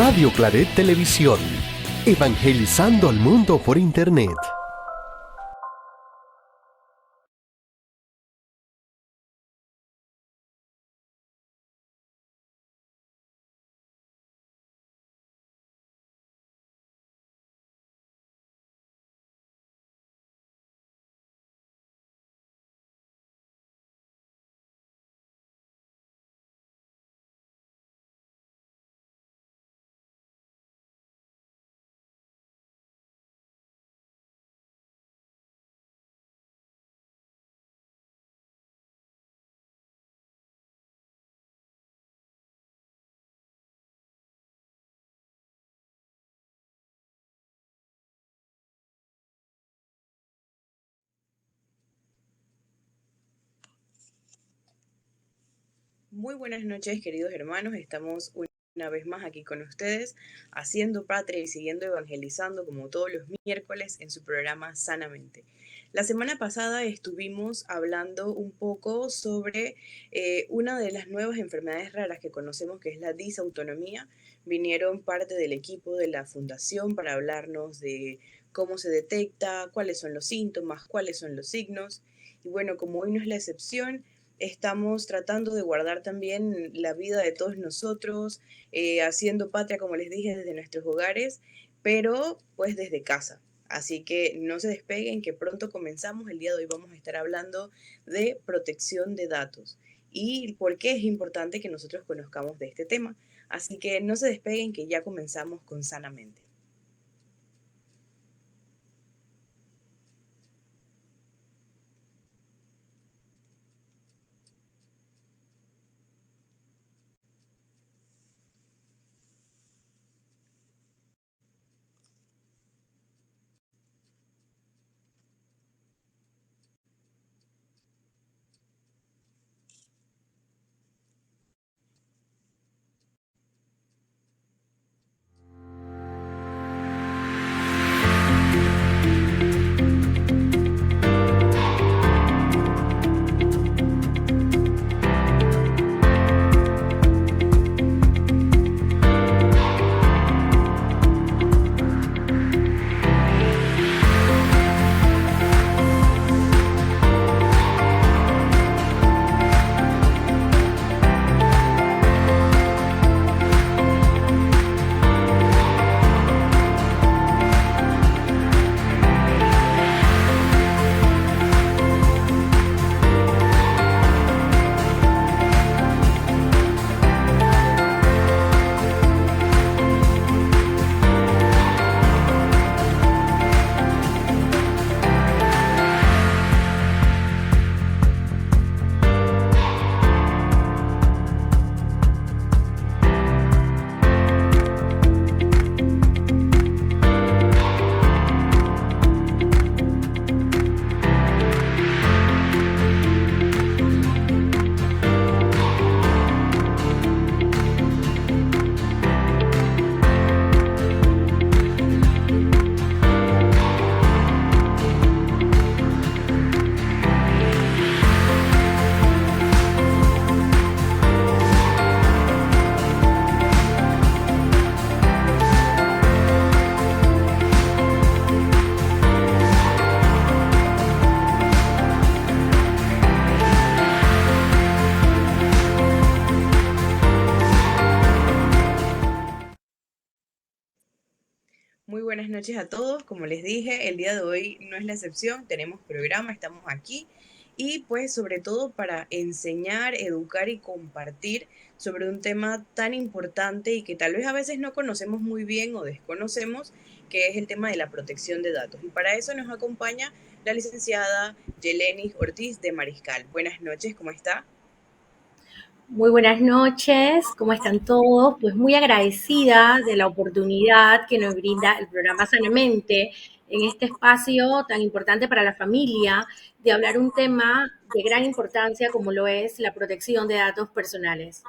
Radio Claret Televisión, evangelizando al mundo por Internet. Muy buenas noches, queridos hermanos. Estamos una vez más aquí con ustedes, haciendo patria y siguiendo evangelizando como todos los miércoles en su programa Sanamente. La semana pasada estuvimos hablando un poco sobre una de las nuevas enfermedades raras que conocemos, que es la disautonomía. Vinieron parte del equipo de la fundación para hablarnos de cómo se detecta, cuáles son los síntomas, cuáles son los signos. Y bueno, como hoy no es la excepción, estamos tratando de guardar también la vida de todos nosotros, haciendo patria, como les dije, desde nuestros hogares, pero pues desde casa. Así que no se despeguen, que pronto comenzamos. El día de hoy vamos a estar hablando de protección de datos y por qué es importante que nosotros conozcamos de este tema. Así que no se despeguen, que ya comenzamos con Sanamente. Muy buenas noches a todos. Como les dije, el día de hoy no es la excepción. Tenemos programa, estamos aquí y pues sobre todo para enseñar, educar y compartir sobre un tema tan importante y que tal vez a veces no conocemos muy bien o desconocemos, que es el tema de la protección de datos. Y para eso nos acompaña la licenciada Yelenis Ortiz de Mariscal. Buenas noches, ¿cómo está? Muy buenas noches, ¿cómo están todos? Pues muy agradecida de la oportunidad que nos brinda el programa Sanamente en este espacio tan importante para la familia de hablar un tema de gran importancia como lo es la protección de datos personales.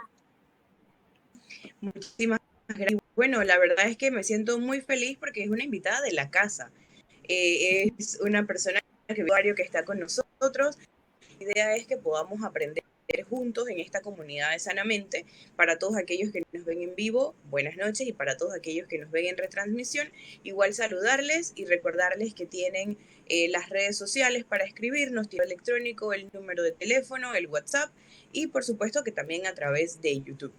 Muchísimas gracias. Bueno, la verdad es que me siento muy feliz porque es una invitada de la casa. Es una persona que está con nosotros. La idea es que podamos aprender juntos en esta comunidad de Sanamente. Para todos aquellos que nos ven en vivo, buenas noches, y para todos aquellos que nos ven en retransmisión, igual saludarles y recordarles que tienen las redes sociales para escribirnos, el electrónico, el número de teléfono, el WhatsApp, y por supuesto que también a través de YouTube.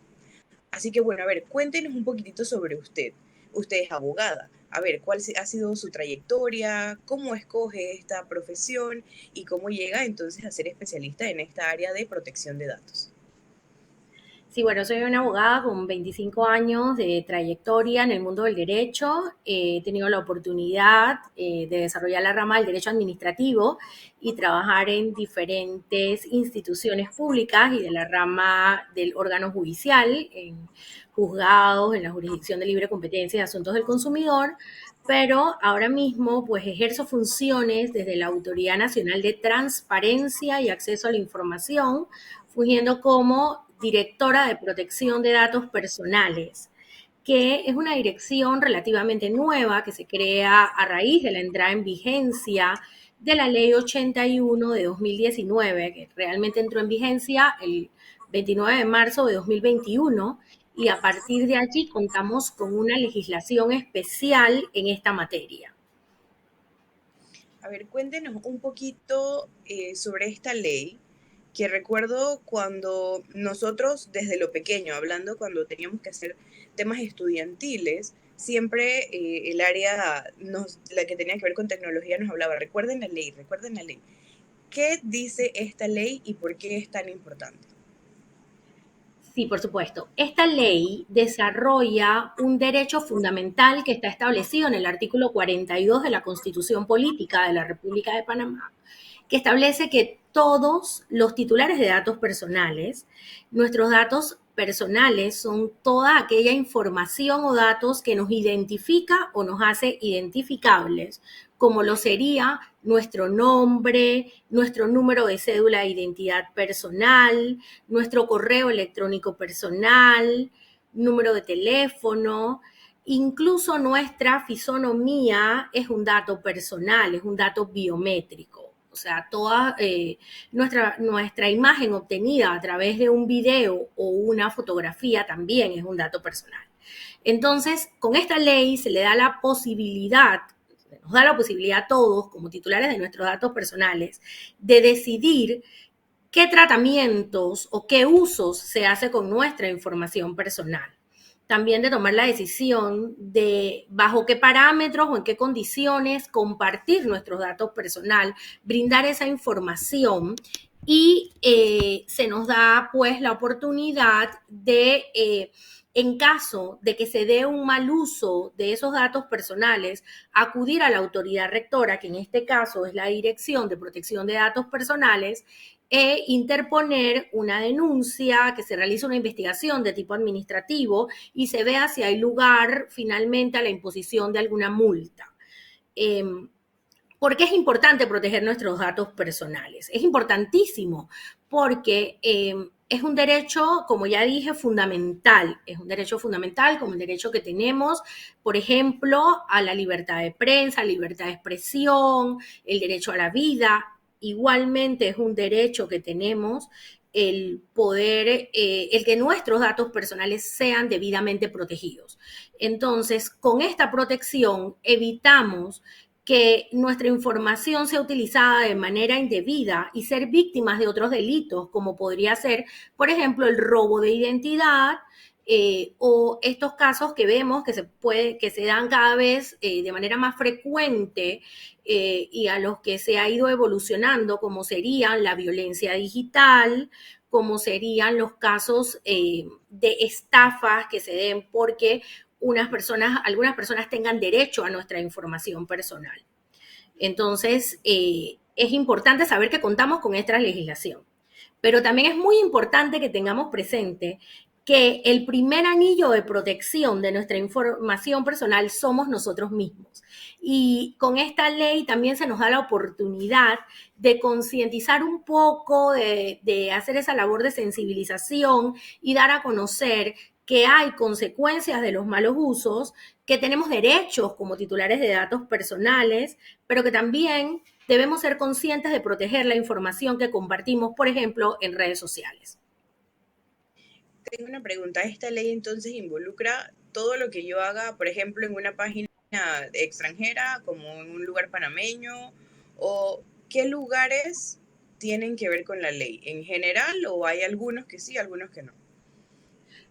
Así que bueno, a ver, cuéntenos un poquitito sobre usted. Usted es abogada. A ver, ¿cuál ha sido su trayectoria? ¿Cómo escoge esta profesión? ¿Y cómo llega entonces a ser especialista en esta área de protección de datos? Sí, bueno, soy una abogada con 25 años de trayectoria en el mundo del derecho. He tenido la oportunidad de desarrollar la rama del derecho administrativo y trabajar en diferentes instituciones públicas y de la rama del órgano judicial, en juzgados, en la jurisdicción de libre competencia y asuntos del consumidor, pero ahora mismo pues ejerzo funciones desde la Autoridad Nacional de Transparencia y Acceso a la Información, fungiendo como directora de protección de datos personales, que es una dirección relativamente nueva que se crea a raíz de la entrada en vigencia de la Ley 81 de 2019, que realmente entró en vigencia el 29 de marzo de 2021, y a partir de allí contamos con una legislación especial en esta materia. A ver, cuéntenos un poquito sobre esta ley, que recuerdo cuando nosotros desde lo pequeño, hablando cuando teníamos que hacer temas estudiantiles, siempre el área, la que tenía que ver con tecnología, nos hablaba, recuerden la ley, recuerden la ley. ¿Qué dice esta ley y por qué es tan importante? Sí, por supuesto. Esta ley desarrolla un derecho fundamental que está establecido en el artículo 42 de la Constitución Política de la República de Panamá, que establece que todos los titulares de datos personales, nuestros datos personales son toda aquella información o datos que nos identifica o nos hace identificables, como lo sería nuestro nombre, nuestro número de cédula de identidad personal, nuestro correo electrónico personal, número de teléfono, incluso nuestra fisonomía es un dato personal, es un dato biométrico. O sea, toda nuestra imagen obtenida a través de un video o una fotografía también es un dato personal. Entonces, con esta ley se le da la posibilidad, nos da la posibilidad a todos, como titulares de nuestros datos personales, de decidir qué tratamientos o qué usos se hace con nuestra información personal. También de tomar la decisión de bajo qué parámetros o en qué condiciones compartir nuestros datos personales, brindar esa información, y se nos da pues la oportunidad de, en caso de que se dé un mal uso de esos datos personales, acudir a la autoridad rectora, que en este caso es la Dirección de Protección de Datos Personales, e interponer una denuncia, que se realice una investigación de tipo administrativo y se vea si hay lugar finalmente a la imposición de alguna multa. ¿Por qué es importante proteger nuestros datos personales? Es importantísimo porque es un derecho, como ya dije, fundamental. Es un derecho fundamental como el derecho que tenemos, por ejemplo, a la libertad de prensa, libertad de expresión, el derecho a la vida. Igualmente es un derecho que tenemos el poder, el que nuestros datos personales sean debidamente protegidos. Entonces, con esta protección evitamos que nuestra información sea utilizada de manera indebida y ser víctimas de otros delitos, como podría ser, por ejemplo, el robo de identidad, o estos casos que vemos que se dan cada vez de manera más frecuente, y a los que se ha ido evolucionando, como serían la violencia digital, como serían los casos de estafas que se den porque algunas personas tengan derecho a nuestra información personal. Entonces, es importante saber que contamos con esta legislación. Pero también es muy importante que tengamos presente que el primer anillo de protección de nuestra información personal somos nosotros mismos. Y con esta ley también se nos da la oportunidad de concientizar un poco, de hacer esa labor de sensibilización y dar a conocer que hay consecuencias de los malos usos, que tenemos derechos como titulares de datos personales, pero que también debemos ser conscientes de proteger la información que compartimos, por ejemplo, en redes sociales. Tengo una pregunta. ¿Esta ley entonces involucra todo lo que yo haga, por ejemplo, en una página extranjera, como en un lugar panameño? ¿O qué lugares tienen que ver con la ley? ¿En general o hay algunos que sí, algunos que no?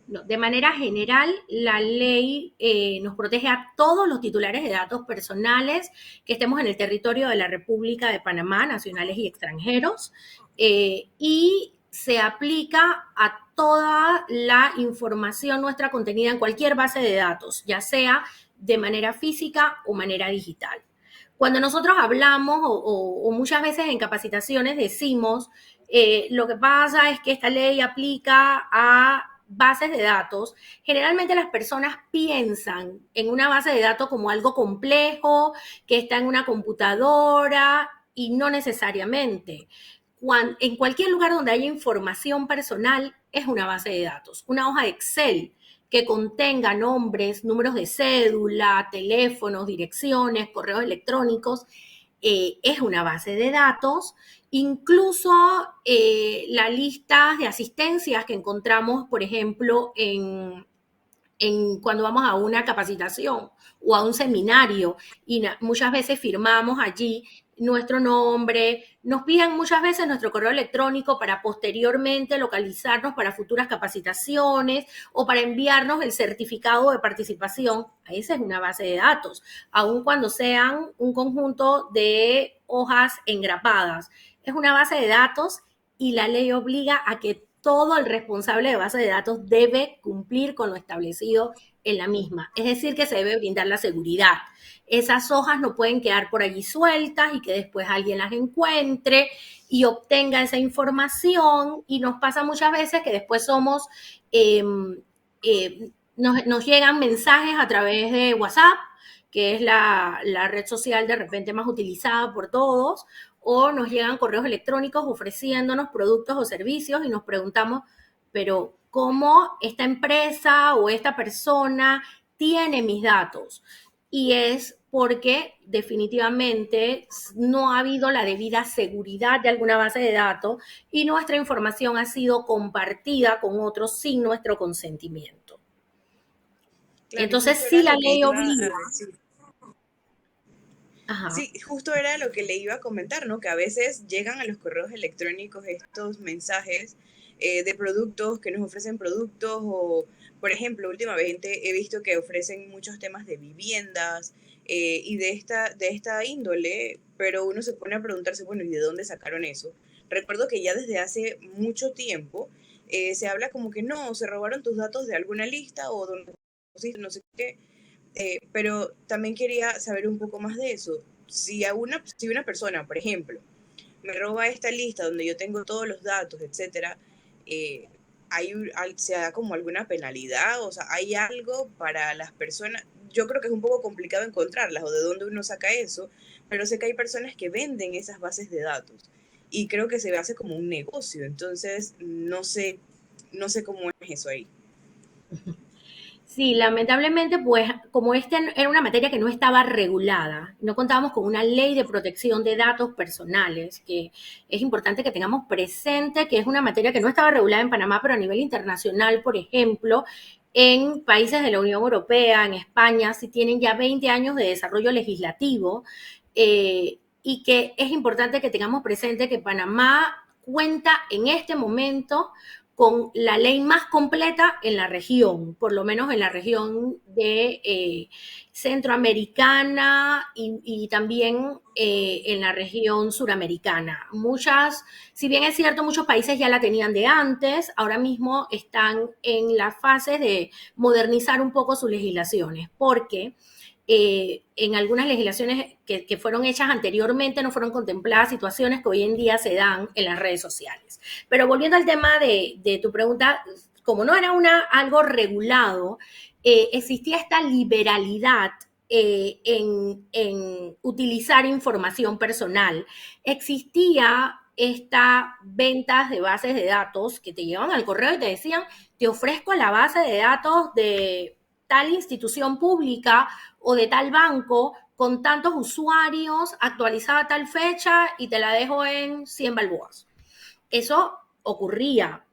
No, de manera general, la ley nos protege a todos los titulares de datos personales que estemos en el territorio de la República de Panamá, nacionales y extranjeros, y se aplica a toda la información nuestra contenida en cualquier base de datos, ya sea de manera física o manera digital. Cuando nosotros hablamos o muchas veces en capacitaciones decimos, lo que pasa es que esta ley aplica a bases de datos, generalmente las personas piensan en una base de datos como algo complejo, que está en una computadora, y no necesariamente. En cualquier lugar donde haya información personal es una base de datos. Una hoja de Excel que contenga nombres, números de cédula, teléfonos, direcciones, correos electrónicos, es una base de datos. Incluso las listas de asistencias que encontramos, por ejemplo, cuando vamos a una capacitación o a un seminario, y muchas veces firmamos allí nuestro nombre, nos piden muchas veces nuestro correo electrónico para posteriormente localizarnos para futuras capacitaciones o para enviarnos el certificado de participación. Esa es una base de datos, aun cuando sean un conjunto de hojas engrapadas. Es una base de datos y la ley obliga a que todo el responsable de base de datos debe cumplir con lo establecido en la misma. Es decir, que se debe brindar la seguridad. Esas hojas no pueden quedar por allí sueltas y que después alguien las encuentre y obtenga esa información. Y nos pasa muchas veces que después nos llegan mensajes a través de WhatsApp, que es la red social de repente más utilizada por todos, o nos llegan correos electrónicos ofreciéndonos productos o servicios y nos preguntamos, pero ¿cómo esta empresa o esta persona tiene mis datos? Y es porque definitivamente no ha habido la debida seguridad de alguna base de datos y nuestra información ha sido compartida con otros sin nuestro consentimiento. Claro, Entonces, sí, la ley obliga. Ajá. Sí, justo era lo que le iba a comentar, ¿no? Que a veces llegan a los correos electrónicos estos mensajes de productos que nos ofrecen productos o, por ejemplo, últimamente he visto que ofrecen muchos temas de viviendas y de esta índole, pero uno se pone a preguntarse, bueno, ¿y de dónde sacaron eso? Recuerdo que ya desde hace mucho tiempo se habla como que no, se robaron tus datos de alguna lista o donde no sé qué. Pero también quería saber un poco más de eso. Si una persona, por ejemplo, me roba esta lista donde yo tengo todos los datos, etcétera, ¿se da como alguna penalidad? O sea, ¿hay algo para las personas? Yo creo que es un poco complicado encontrarlas o de dónde uno saca eso, pero sé que hay personas que venden esas bases de datos y creo que se hace como un negocio. Entonces, no sé cómo es eso ahí. Sí, lamentablemente, pues como esta era una materia que no estaba regulada, no contábamos con una ley de protección de datos personales, que es importante que tengamos presente que es una materia que no estaba regulada en Panamá, pero a nivel internacional, por ejemplo, en países de la Unión Europea, en España, sí tienen ya 20 años de desarrollo legislativo, y que es importante que tengamos presente que Panamá cuenta en este momento con la ley más completa en la región, por lo menos en la región de centroamericana y también en la región suramericana. Si bien es cierto, muchos países ya la tenían de antes, ahora mismo están en la fase de modernizar un poco sus legislaciones, porque en algunas legislaciones que fueron hechas anteriormente no fueron contempladas situaciones que hoy en día se dan en las redes sociales. Pero volviendo al tema de tu pregunta, como no era algo regulado, existía esta liberalidad en utilizar información personal. Existía estas ventas de bases de datos que te llevaban al correo y te decían, te ofrezco la base de datos de tal institución pública o de tal banco con tantos usuarios, actualizada a tal fecha y te la dejo en 100 balboas. Eso ocurría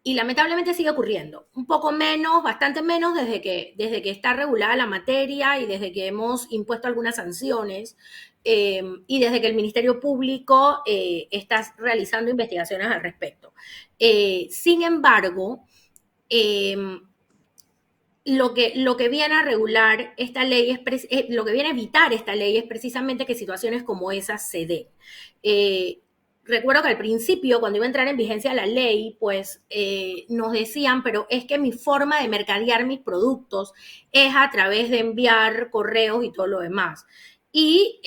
y lamentablemente sigue ocurriendo. Un poco menos, bastante menos desde que está regulada la materia y desde que hemos impuesto algunas sanciones y desde que el Ministerio Público está realizando investigaciones al respecto. Sin embargo, lo que viene a regular esta ley lo que viene a evitar esta ley es precisamente que situaciones como esas se den. Recuerdo que al principio, cuando iba a entrar en vigencia la ley, pues nos decían, pero es que mi forma de mercadear mis productos es a través de enviar correos y todo lo demás. Y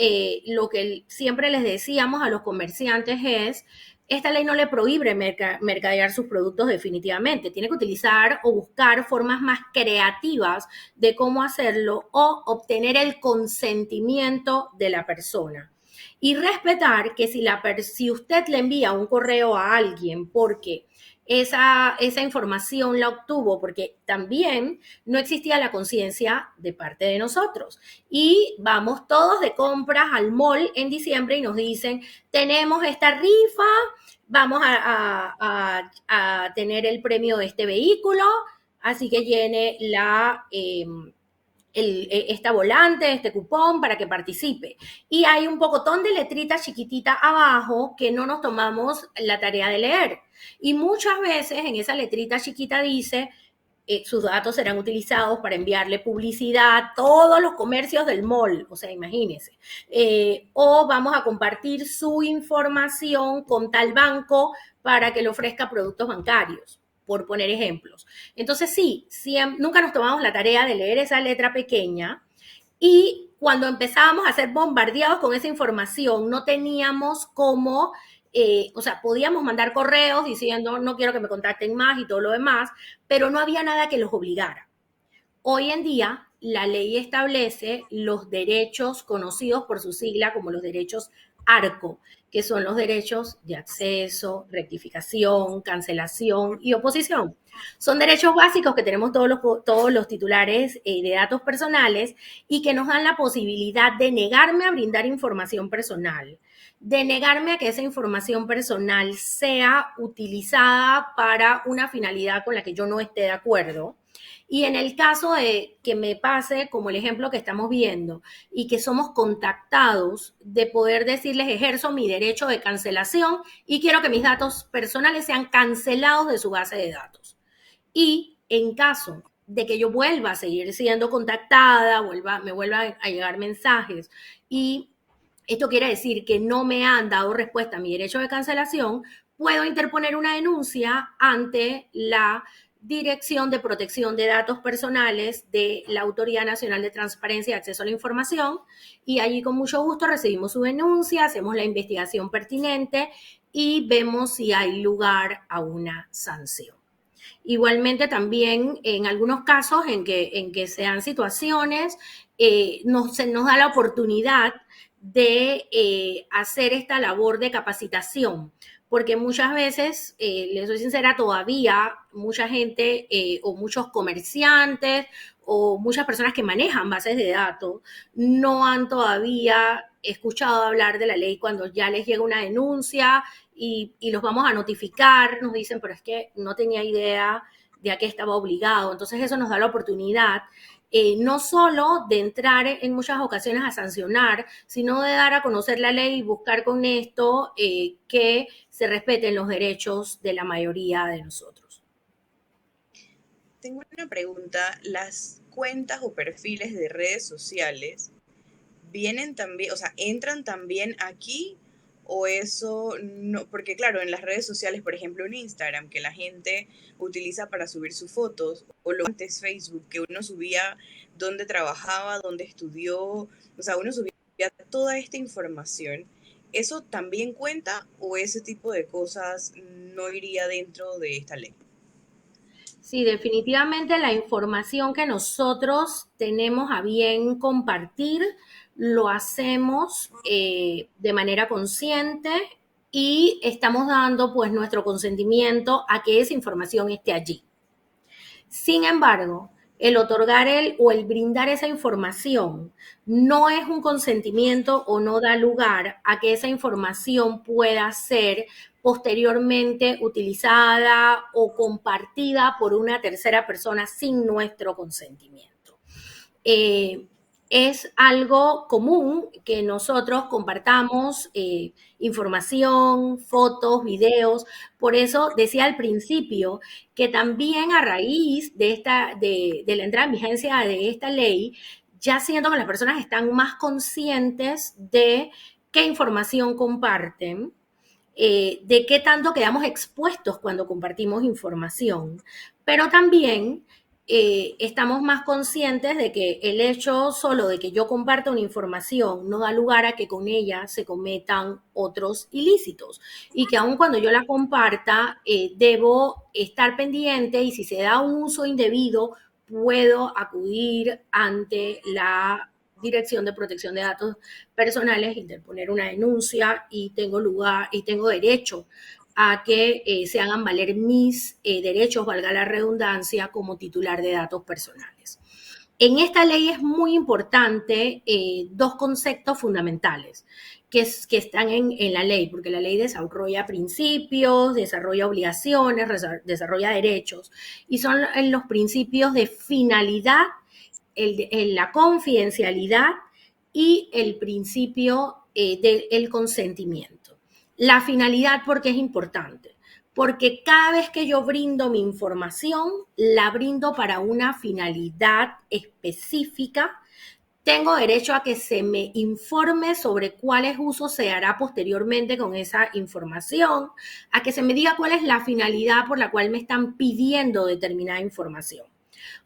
lo que siempre les decíamos a los comerciantes es, esta ley no le prohíbe mercadear sus productos definitivamente. Tiene que utilizar o buscar formas más creativas de cómo hacerlo o obtener el consentimiento de la persona. Y respetar que si usted le envía un correo a alguien porque esa información la obtuvo porque también no existía la conciencia de parte de nosotros. Y vamos todos de compras al mall en diciembre y nos dicen, tenemos esta rifa, vamos a tener el premio de este vehículo, así que llene esta volante, este cupón para que participe. Y hay un pocotón de letritas chiquititas abajo que no nos tomamos la tarea de leer. Y muchas veces en esa letrita chiquita dice, sus datos serán utilizados para enviarle publicidad a todos los comercios del mall, o sea, imagínense. O vamos a compartir su información con tal banco para que le ofrezca productos bancarios, por poner ejemplos. Entonces, sí, nunca nos tomamos la tarea de leer esa letra pequeña y cuando empezábamos a ser bombardeados con esa información, no teníamos cómo, o sea, podíamos mandar correos diciendo no quiero que me contacten más y todo lo demás, pero no había nada que los obligara. Hoy en día, la ley establece los derechos conocidos por su sigla como los derechos ARCO, que son los derechos de acceso, rectificación, cancelación y oposición. Son derechos básicos que tenemos todos los titulares de datos personales y que nos dan la posibilidad de negarme a brindar información personal, de negarme a que esa información personal sea utilizada para una finalidad con la que yo no esté de acuerdo. Y en el caso de que me pase, como el ejemplo que estamos viendo, y que somos contactados, de poder decirles, ejerzo mi derecho de cancelación y quiero que mis datos personales sean cancelados de su base de datos. Y en caso de que yo vuelva a seguir siendo contactada, me vuelvan a llegar mensajes y esto quiere decir que no me han dado respuesta a mi derecho de cancelación, puedo interponer una denuncia ante la Dirección de Protección de Datos Personales de la Autoridad Nacional de Transparencia y Acceso a la Información y allí con mucho gusto recibimos su denuncia, hacemos la investigación pertinente y vemos si hay lugar a una sanción. Igualmente también en algunos casos en que sean situaciones, se nos da la oportunidad de hacer esta labor de capacitación, porque muchas veces, les soy sincera, todavía mucha gente o muchos comerciantes o muchas personas que manejan bases de datos no han todavía escuchado hablar de la ley cuando ya les llega una denuncia y los vamos a notificar, nos dicen, pero es que no tenía idea de a qué estaba obligado. Entonces eso nos da la oportunidad no solo de entrar en muchas ocasiones a sancionar, sino de dar a conocer la ley y buscar con esto que se respeten los derechos de la mayoría de nosotros. Tengo una pregunta. ¿Las cuentas o perfiles de redes sociales vienen también, o sea, entran también aquí o eso no? Porque claro, en las redes sociales, por ejemplo en Instagram, que la gente utiliza para subir sus fotos, o lo antes Facebook, que uno subía dónde trabajaba, dónde estudió, o sea, uno subía toda esta información. ¿Eso también cuenta o ese tipo de cosas no iría dentro de esta ley? Sí, definitivamente la información que nosotros tenemos a bien compartir lo hacemos de manera consciente y estamos dando pues nuestro consentimiento a que esa información esté allí. Sin embargo, el otorgar o el brindar esa información no es un consentimiento o no da lugar a que esa información pueda ser posteriormente utilizada o compartida por una tercera persona sin nuestro consentimiento. Es algo común que nosotros compartamos información, fotos, videos. Por eso decía al principio que también a raíz de la entrada en vigencia de esta ley, ya siento que las personas están más conscientes de qué información comparten, de qué tanto quedamos expuestos cuando compartimos información, pero también estamos más conscientes de que el hecho solo de que yo comparta una información no da lugar a que con ella se cometan otros ilícitos y que aun cuando yo la comparta, debo estar pendiente y si se da un uso indebido, puedo acudir ante la Dirección de Protección de Datos Personales, interponer una denuncia y tengo derecho a que se hagan valer mis derechos, valga la redundancia, como titular de datos personales. En esta ley es muy importante dos conceptos fundamentales que están en la ley, porque la ley desarrolla principios, desarrolla obligaciones, desarrolla derechos, y son los principios de finalidad, la confidencialidad y el principio del consentimiento. La finalidad, porque es importante, porque cada vez que yo brindo mi información, la brindo para una finalidad específica. Tengo derecho a que se me informe sobre cuáles usos se hará posteriormente con esa información, a que se me diga cuál es la finalidad por la cual me están pidiendo determinada información.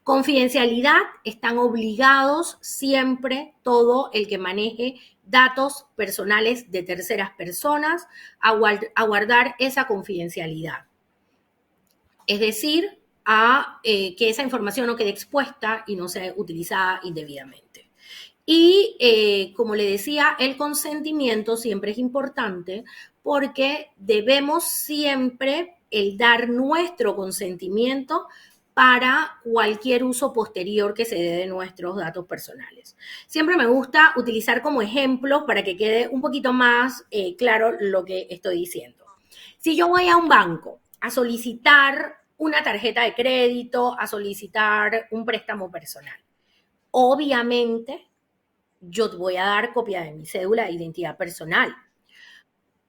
Confidencialidad, están obligados siempre todo el que maneje datos personales de terceras personas a guardar esa confidencialidad. Es decir, que esa información no quede expuesta y no sea utilizada indebidamente. Y como le decía, el consentimiento siempre es importante porque debemos siempre el dar nuestro consentimiento para cualquier uso posterior que se dé de nuestros datos personales. Siempre me gusta utilizar como ejemplo para que quede un poquito más claro lo que estoy diciendo. Si yo voy a un banco a solicitar una tarjeta de crédito, a solicitar un préstamo personal, obviamente yo voy a dar copia de mi cédula de identidad personal,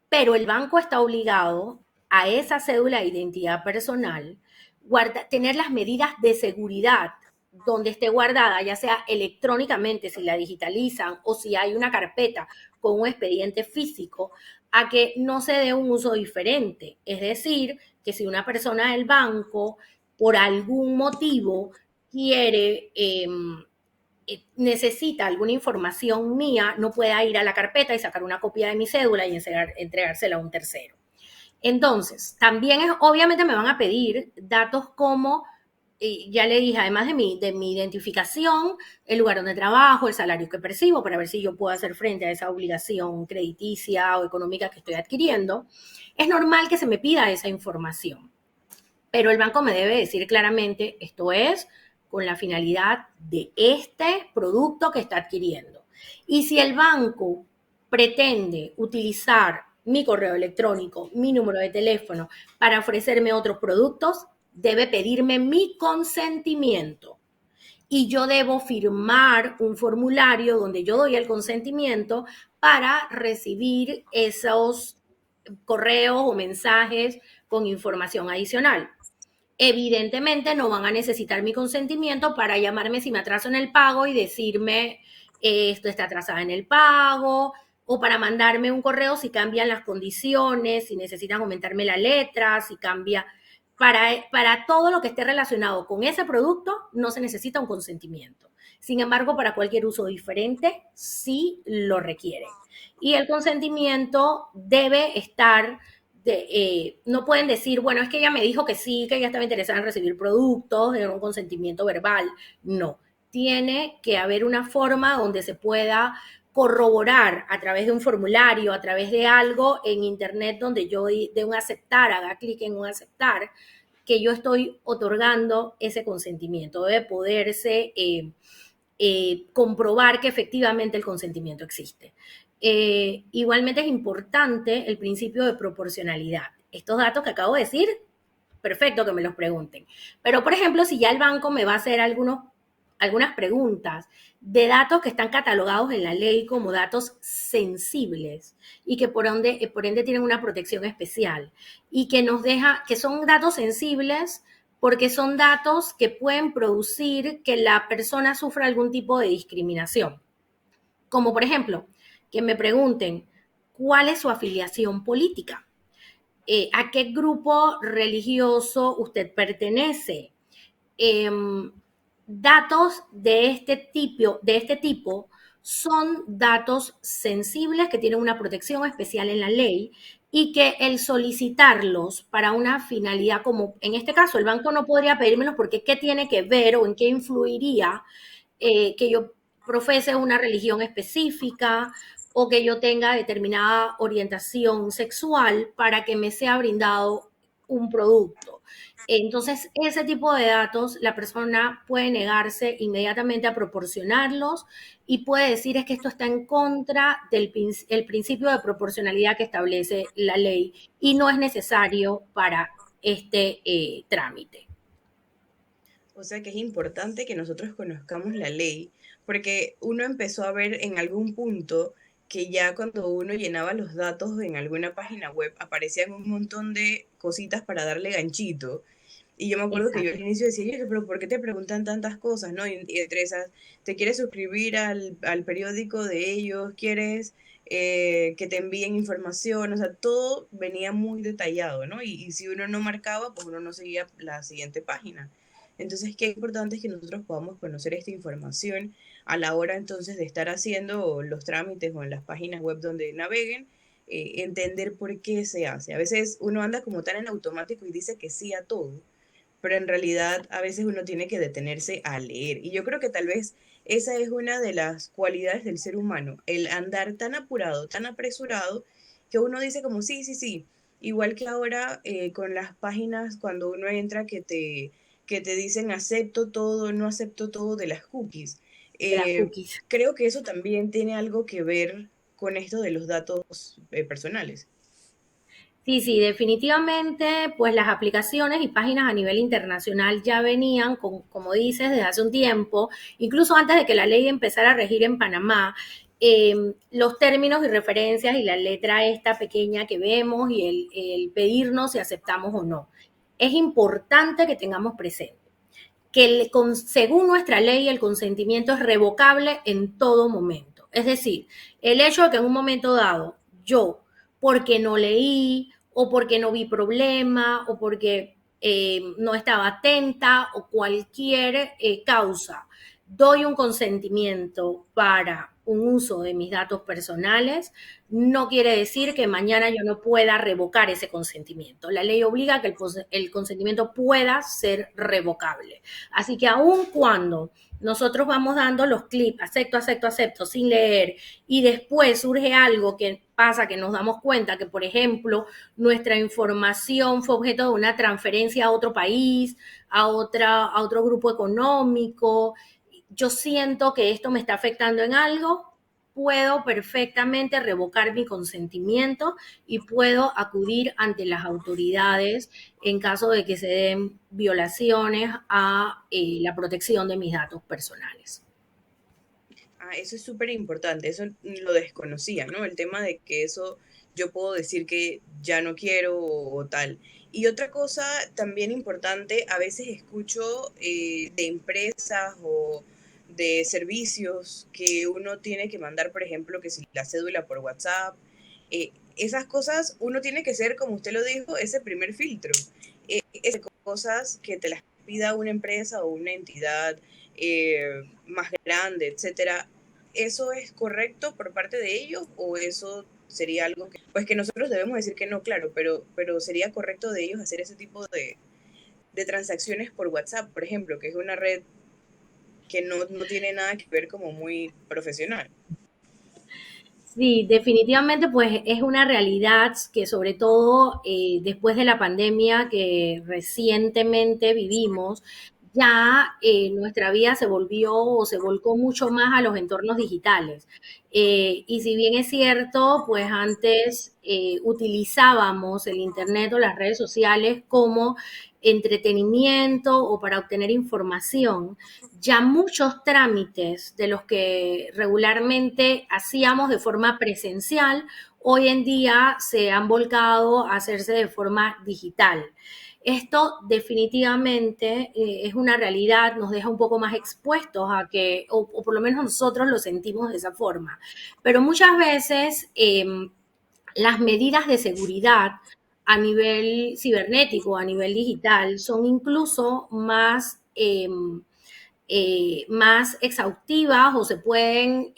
pero el banco está obligado a esa cédula de identidad personal tener las medidas de seguridad donde esté guardada, ya sea electrónicamente, si la digitalizan o si hay una carpeta con un expediente físico, a que no se dé un uso diferente. Es decir, que si una persona del banco, por algún motivo, necesita alguna información mía, no pueda ir a la carpeta y sacar una copia de mi cédula y entregársela a un tercero. Entonces, también obviamente me van a pedir datos como, ya le dije, además de mi identificación, el lugar donde trabajo, el salario que percibo, para ver si yo puedo hacer frente a esa obligación crediticia o económica que estoy adquiriendo. Es normal que se me pida esa información, pero el banco me debe decir claramente, esto es con la finalidad de este producto que está adquiriendo. Y si el banco pretende utilizar mi correo electrónico, mi número de teléfono para ofrecerme otros productos, debe pedirme mi consentimiento. Y yo debo firmar un formulario donde yo doy el consentimiento para recibir esos correos o mensajes con información adicional. Evidentemente no van a necesitar mi consentimiento para llamarme si me atraso en el pago y decirme esto está atrasada en el pago, o para mandarme un correo si cambian las condiciones, si necesitan aumentarme la letra, si cambia. Para todo lo que esté relacionado con ese producto no se necesita un consentimiento. Sin embargo, para cualquier uso diferente sí lo requiere. Y el consentimiento debe estar... no pueden decir, bueno, es que ella me dijo que sí, que ella estaba interesada en recibir productos, era un consentimiento verbal. No, tiene que haber una forma donde se pueda corroborar a través de un formulario, a través de algo en internet donde yo de un aceptar, haga clic en un aceptar, que yo estoy otorgando ese consentimiento. Debe poderse comprobar que efectivamente el consentimiento existe. Igualmente es importante el principio de proporcionalidad. Estos datos que acabo de decir, perfecto que me los pregunten. Pero, por ejemplo, si ya el banco me va a hacer algunas preguntas de datos que están catalogados en la ley como datos sensibles y que por ende tienen una protección especial y que que son datos sensibles porque son datos que pueden producir que la persona sufra algún tipo de discriminación. Como por ejemplo, que me pregunten cuál es su afiliación política, a qué grupo religioso usted pertenece. Eh, Datos de este tipo son datos sensibles que tienen una protección especial en la ley y que el solicitarlos para una finalidad como, en este caso, el banco no podría pedírmelos porque ¿qué tiene que ver o en qué influiría que yo profese una religión específica o que yo tenga determinada orientación sexual para que me sea brindado un producto? Entonces, ese tipo de datos, la persona puede negarse inmediatamente a proporcionarlos y puede decir es que esto está en contra del el principio de proporcionalidad que establece la ley y no es necesario para este trámite. O sea que es importante que nosotros conozcamos la ley, porque uno empezó a ver en algún punto que ya cuando uno llenaba los datos en alguna página web aparecían un montón de cositas para darle ganchito. Y yo me acuerdo que yo al Exacto. inicio decía, "Oye, pero ¿por qué te preguntan tantas cosas, no?" Y entre esas, ¿te quieres suscribir al periódico de ellos? ¿Quieres que te envíen información? O sea, todo venía muy detallado, ¿no? Y si uno no marcaba, pues uno no seguía la siguiente página. Entonces, qué importante es que nosotros podamos conocer esta información a la hora entonces de estar haciendo los trámites o en las páginas web donde naveguen, entender por qué se hace. A veces uno anda como tan en automático y dice que sí a todo, pero en realidad a veces uno tiene que detenerse a leer. Y yo creo que tal vez esa es una de las cualidades del ser humano, el andar tan apurado, tan apresurado, que uno dice como sí, sí, sí. Igual que ahora con las páginas, cuando uno entra que te dicen acepto todo, no acepto todo de las cookies. De las Eh, cookies. Creo que eso también tiene algo que ver con esto de los datos personales. Sí, sí, definitivamente, pues las aplicaciones y páginas a nivel internacional ya venían, como dices, desde hace un tiempo, incluso antes de que la ley empezara a regir en Panamá, los términos y referencias y la letra esta pequeña que vemos y el pedirnos si aceptamos o no. Es importante que tengamos presente que según nuestra ley el consentimiento es revocable en todo momento. Es decir, el hecho de que en un momento dado yo, porque no leí o porque no vi problema o porque no estaba atenta o cualquier causa, doy un consentimiento para un uso de mis datos personales, no quiere decir que mañana yo no pueda revocar ese consentimiento. La ley obliga a que el consentimiento pueda ser revocable. Así que aun cuando nosotros vamos dando los clips, acepto, acepto, acepto, sin leer, y después surge algo que pasa, que nos damos cuenta que, por ejemplo, nuestra información fue objeto de una transferencia a otro país, a otro grupo económico, yo siento que esto me está afectando en algo, puedo perfectamente revocar mi consentimiento y puedo acudir ante las autoridades en caso de que se den violaciones a la protección de mis datos personales. Ah, eso es súper importante, eso lo desconocía, ¿no? El tema de que eso yo puedo decir que ya no quiero o tal. Y otra cosa también importante, a veces escucho de empresas o de servicios que uno tiene que mandar, por ejemplo, que si la cédula por WhatsApp, esas cosas uno tiene que ser, como usted lo dijo, ese primer filtro. Esas cosas que te las pida una empresa o una entidad más grande, etcétera, ¿eso es correcto por parte de ellos o eso sería algo que, pues que nosotros debemos decir que no, claro, pero sería correcto de ellos hacer ese tipo de transacciones por WhatsApp, por ejemplo, que es una red que no tiene nada que ver como muy profesional? Sí, definitivamente pues es una realidad que sobre todo después de la pandemia que recientemente vivimos, ya nuestra vida se volvió o se volcó mucho más a los entornos digitales. Y si bien es cierto, pues antes utilizábamos el Internet o las redes sociales como entretenimiento o para obtener información, ya muchos trámites de los que regularmente hacíamos de forma presencial, hoy en día se han volcado a hacerse de forma digital. Esto definitivamente es una realidad, nos deja un poco más expuestos a que, o por lo menos nosotros lo sentimos de esa forma. Pero muchas veces las medidas de seguridad a nivel cibernético, a nivel digital, son incluso más exhaustivas o se pueden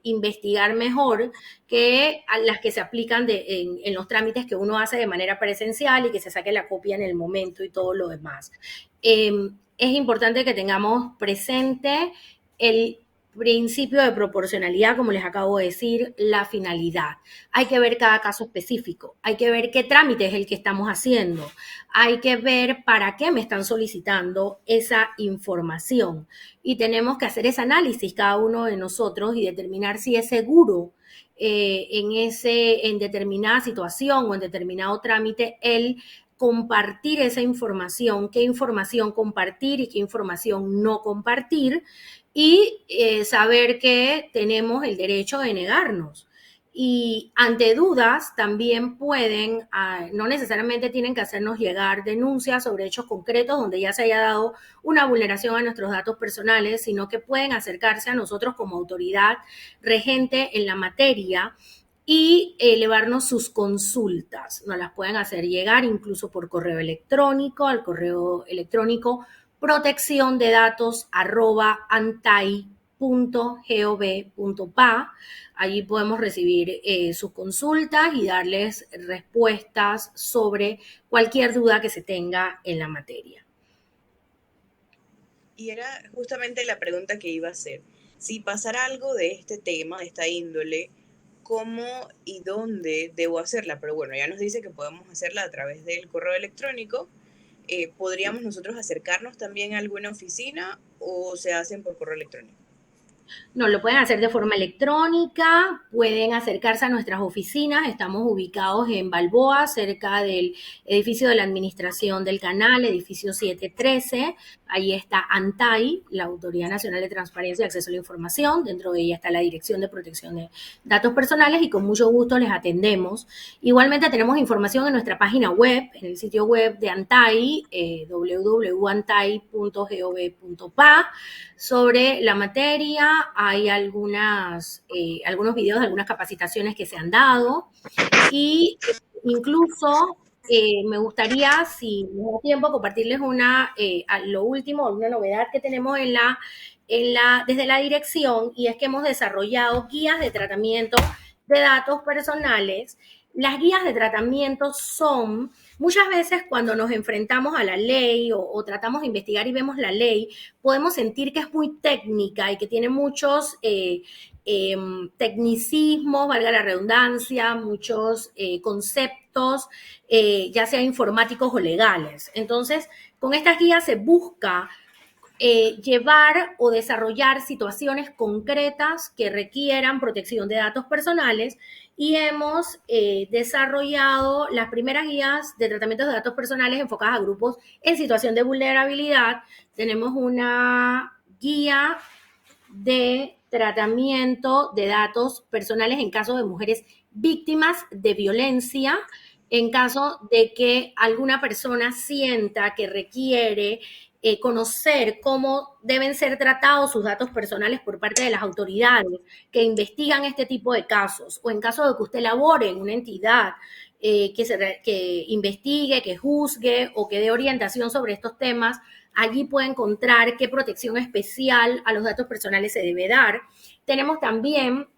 investigar mejor que a las que se aplican en los trámites que uno hace de manera presencial y que se saque la copia en el momento y todo lo demás. Es importante que tengamos presente el principio de proporcionalidad, como les acabo de decir, la finalidad. Hay que ver cada caso específico, hay que ver qué trámite es el que estamos haciendo, hay que ver para qué me están solicitando esa información y tenemos que hacer ese análisis cada uno de nosotros y determinar si es seguro en determinada situación o en determinado trámite el compartir esa información, qué información compartir y qué información no compartir y saber que tenemos el derecho de negarnos. Y ante dudas también pueden, no necesariamente tienen que hacernos llegar denuncias sobre hechos concretos donde ya se haya dado una vulneración a nuestros datos personales, sino que pueden acercarse a nosotros como autoridad regente en la materia y elevarnos sus consultas. Nos las pueden hacer llegar incluso por correo electrónico, al correo electrónico protección de datos @antai.gov.pa. Allí podemos recibir sus consultas y darles respuestas sobre cualquier duda que se tenga en la materia. Y era justamente la pregunta que iba a hacer. Si pasara algo de este tema, de esta índole, ¿cómo y dónde debo hacerla? Pero bueno, ya nos dice que podemos hacerla a través del correo electrónico. ¿Podríamos nosotros acercarnos también a alguna oficina o se hacen por correo electrónico? No, lo pueden hacer de forma electrónica, pueden acercarse a nuestras oficinas, estamos ubicados en Balboa, cerca del edificio de la Administración del Canal, edificio 713, ahí está ANTAI, la Autoridad Nacional de Transparencia y Acceso a la Información, dentro de ella está la Dirección de Protección de Datos Personales y con mucho gusto les atendemos. Igualmente tenemos información en nuestra página web, en el sitio web de ANTAI, www.antai.gov.pa, sobre la materia. Hay algunos videos de algunas capacitaciones que se han dado y incluso me gustaría, si me da tiempo, compartirles lo último, una novedad que tenemos desde la dirección, y es que hemos desarrollado guías de tratamiento de datos personales. Las guías de tratamiento son, muchas veces cuando nos enfrentamos a la ley o tratamos de investigar y vemos la ley, podemos sentir que es muy técnica y que tiene muchos tecnicismos, valga la redundancia, muchos conceptos, ya sea informáticos o legales. Entonces, con estas guías se busca llevar o desarrollar situaciones concretas que requieran protección de datos personales y hemos desarrollado las primeras guías de tratamiento de datos personales enfocadas a grupos en situación de vulnerabilidad. Tenemos una guía de tratamiento de datos personales en caso de mujeres víctimas de violencia, en caso de que alguna persona sienta que requiere conocer cómo deben ser tratados sus datos personales por parte de las autoridades que investigan este tipo de casos, o en caso de que usted labore en una entidad que investigue, que juzgue o que dé orientación sobre estos temas, allí puede encontrar qué protección especial a los datos personales se debe dar. Tenemos también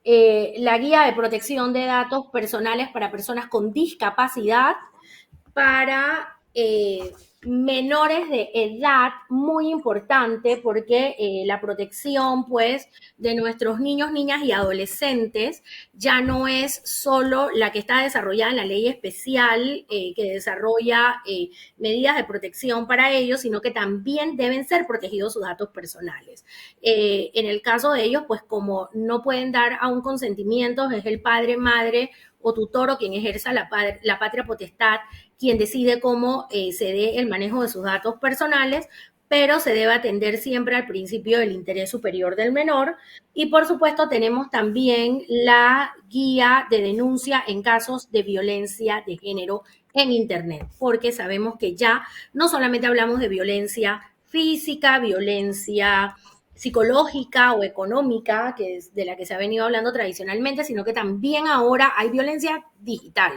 la guía de protección de datos personales para personas con discapacidad, para menores de edad, muy importante porque la protección pues de nuestros niños, niñas y adolescentes ya no es solo la que está desarrollada en la ley especial que desarrolla medidas de protección para ellos, sino que también deben ser protegidos sus datos personales. En el caso de ellos, pues como no pueden dar a un consentimiento, es el padre, madre o tutor o quien ejerza la patria potestad quien decide cómo se dé el manejo de sus datos personales, pero se debe atender siempre al principio del interés superior del menor. Y por supuesto tenemos también la guía de denuncia en casos de violencia de género en Internet, porque sabemos que ya no solamente hablamos de violencia física, violencia psicológica o económica, que es de la que se ha venido hablando tradicionalmente, sino que también ahora hay violencia digital.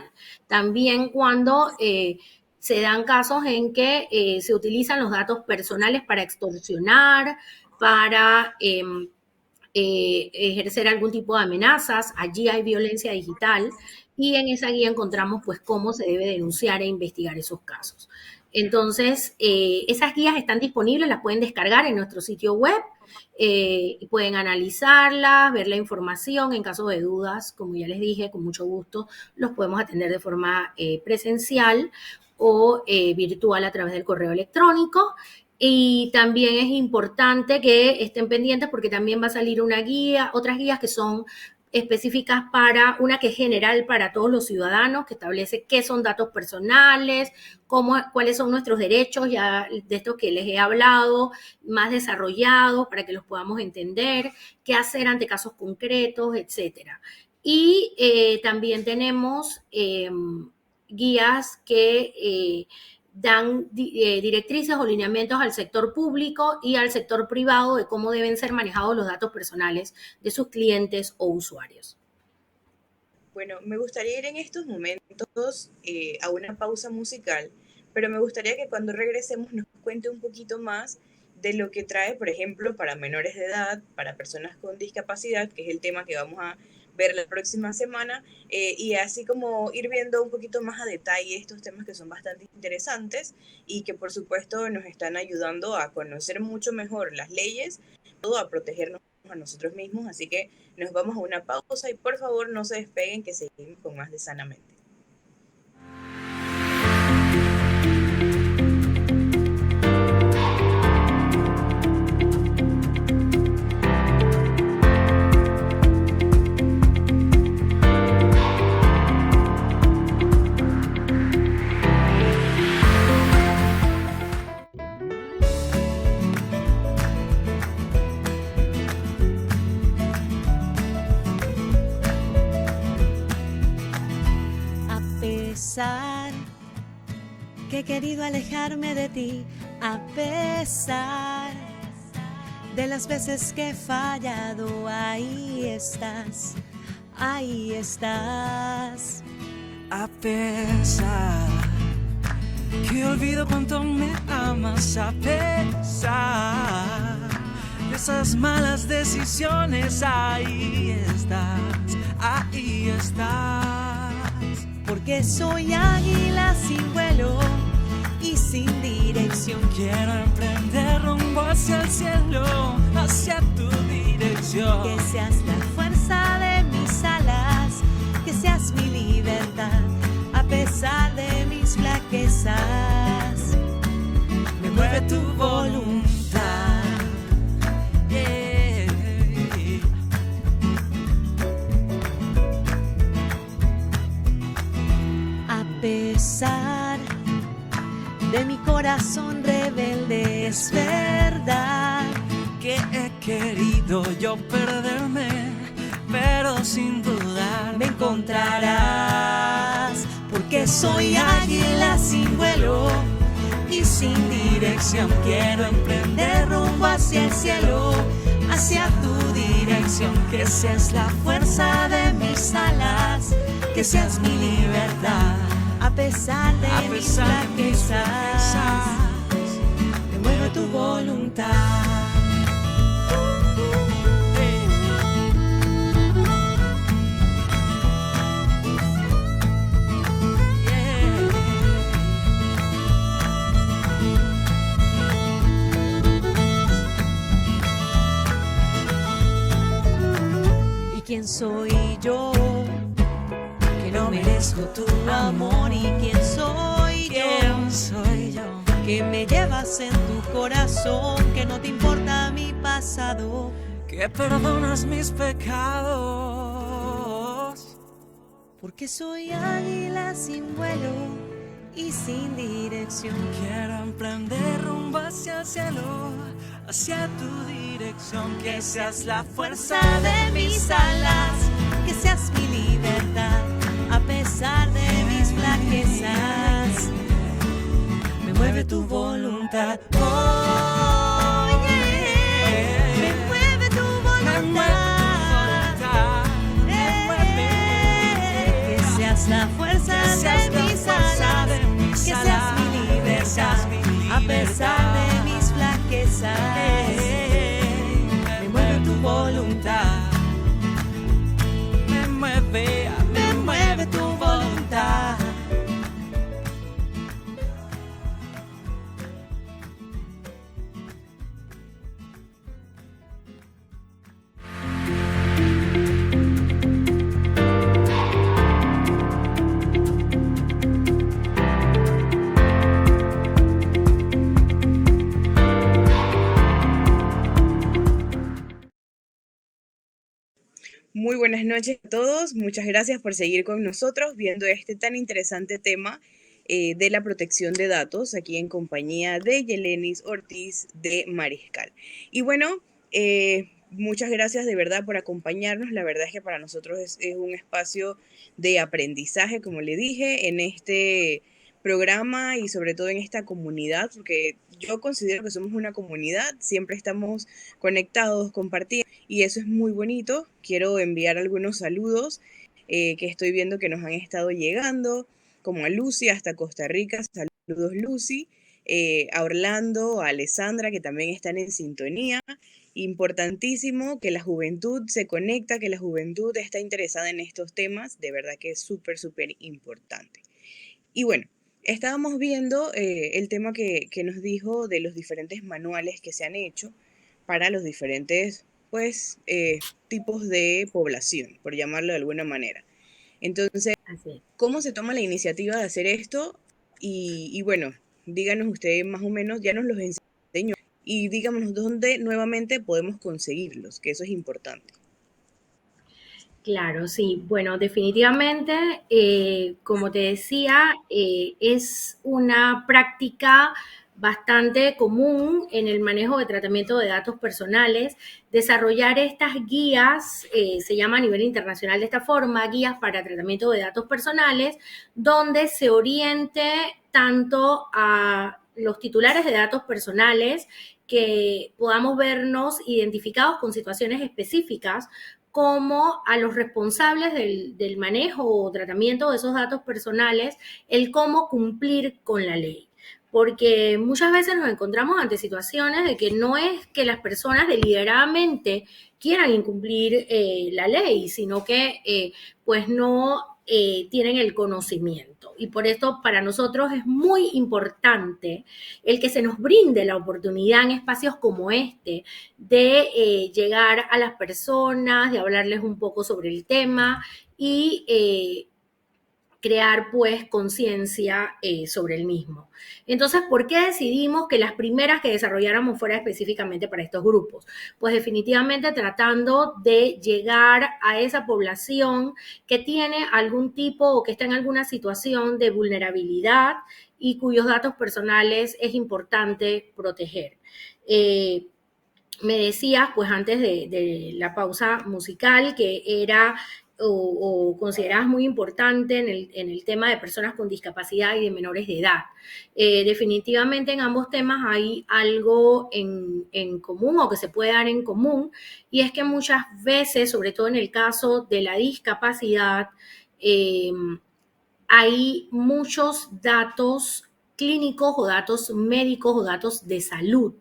También cuando se dan casos en que se utilizan los datos personales para extorsionar, para ejercer algún tipo de amenazas, allí hay violencia digital y en esa guía encontramos pues cómo se debe denunciar e investigar esos casos. Entonces, esas guías están disponibles, las pueden descargar en nuestro sitio web, pueden analizarlas, ver la información. En caso de dudas, como ya les dije, con mucho gusto los podemos atender de forma presencial o virtual a través del correo electrónico. Y también es importante que estén pendientes porque también va a salir una guía, otras guías que son específicas para, una que es general para todos los ciudadanos, que establece qué son datos personales, cuáles son nuestros derechos, ya de estos que les he hablado, más desarrollados para que los podamos entender, qué hacer ante casos concretos, etcétera. Y también tenemos guías que dan directrices o lineamientos al sector público y al sector privado de cómo deben ser manejados los datos personales de sus clientes o usuarios. Bueno, me gustaría ir en estos momentos a una pausa musical, pero me gustaría que cuando regresemos nos cuente un poquito más de lo que trae, por ejemplo, para menores de edad, para personas con discapacidad, que es el tema que vamos a ver la próxima semana, y así como ir viendo un poquito más a detalle estos temas que son bastante interesantes y que por supuesto nos están ayudando a conocer mucho mejor las leyes, todo a protegernos a nosotros mismos. Así que nos vamos a una pausa y por favor no se despeguen, que seguimos con más de Sanamente. Que he querido alejarme de ti, a pesar de las veces que he fallado, ahí estás, ahí estás. A pesar que olvido cuánto me amas, a pesar de esas malas decisiones, ahí estás, ahí estás. Porque soy águila sin vuelo y sin dirección. Quiero emprender rumbo hacia el cielo, hacia tu dirección. Que seas la fuerza de mis alas, que seas mi libertad, a pesar de mis flaquezas. Me mueve tu voluntad. A pesar de mi corazón rebelde, es verdad que he querido yo perderme, pero sin dudar me encontrarás. Porque soy águila sin vuelo y sin dirección. Quiero emprender rumbo hacia el cielo, hacia tu dirección. Que seas la fuerza de mis alas, que seas mi libertad, a pesar de mis flaquezas. Me mueve tu voluntad. quién soy yo, que no merezco tu amor. Y quién soy yo, que me llevas en tu corazón, que no te importa mi pasado, que perdonas mis pecados. porque soy águila sin vuelo y sin dirección. Quiero emprender rumbo hacia el cielo, hacia tu dirección. Que seas la fuerza de mis alas, que seas mi libertad, a pesar de mis flaquezas. Me mueve tu voluntad. Oh, yeah. Me mueve tu voluntad. Que seas la fuerza de mis alas, que seas mi libertad, a pesar de mis flaquezas. Me mueve tu voluntad. Me mueve tu voluntad. Muy buenas noches a todos. Muchas gracias por seguir con nosotros viendo este tan interesante tema de la protección de datos aquí en compañía de Yelenis Ortiz de Mariscal. Y bueno, muchas gracias de verdad por acompañarnos. La verdad es que para nosotros es un espacio de aprendizaje, como le dije, en este programa y sobre todo en esta comunidad, porque yo considero que somos una comunidad, siempre estamos conectados, compartiendo, y eso es muy bonito. Quiero enviar algunos saludos que estoy viendo que nos han estado llegando, como a Lucy hasta Costa Rica. Saludos, Lucy, a Orlando, a Alessandra, que también están en sintonía. Importantísimo que la juventud se conecta, que la juventud está interesada en estos temas, de verdad que es súper, súper importante. Y bueno, estábamos viendo el tema que nos dijo de los diferentes manuales que se han hecho para los diferentes tipos de población, por llamarlo de alguna manera. Entonces, ¿cómo se toma la iniciativa de hacer esto? Y bueno, díganos ustedes más o menos, ya nos los enseñó, y díganos dónde nuevamente podemos conseguirlos, que eso es importante. Claro, sí. Bueno, definitivamente, como te decía, es una práctica bastante común en el manejo de tratamiento de datos personales. Desarrollar estas guías, se llama a nivel internacional de esta forma, guías para tratamiento de datos personales, donde se oriente tanto a los titulares de datos personales, que podamos vernos identificados con situaciones específicas, como a los responsables del manejo o tratamiento de esos datos personales, el cómo cumplir con la ley. Porque muchas veces nos encontramos ante situaciones de que no es que las personas deliberadamente quieran incumplir la ley, sino que pues no tienen el conocimiento. Y por esto para nosotros es muy importante el que se nos brinde la oportunidad en espacios como este de llegar a las personas, de hablarles un poco sobre el tema y crear pues conciencia sobre el mismo. Entonces, ¿por qué decidimos que las primeras que desarrolláramos fuera específicamente para estos grupos? Pues definitivamente tratando de llegar a esa población que tiene algún tipo o que está en alguna situación de vulnerabilidad y cuyos datos personales es importante proteger. Me decías, pues antes de la pausa musical, que era o considerabas muy importante en el tema de personas con discapacidad y de menores de edad. Definitivamente en ambos temas hay algo en común o que se puede dar en común, y es que muchas veces, sobre todo en el caso de la discapacidad, hay muchos datos clínicos o datos médicos o datos de salud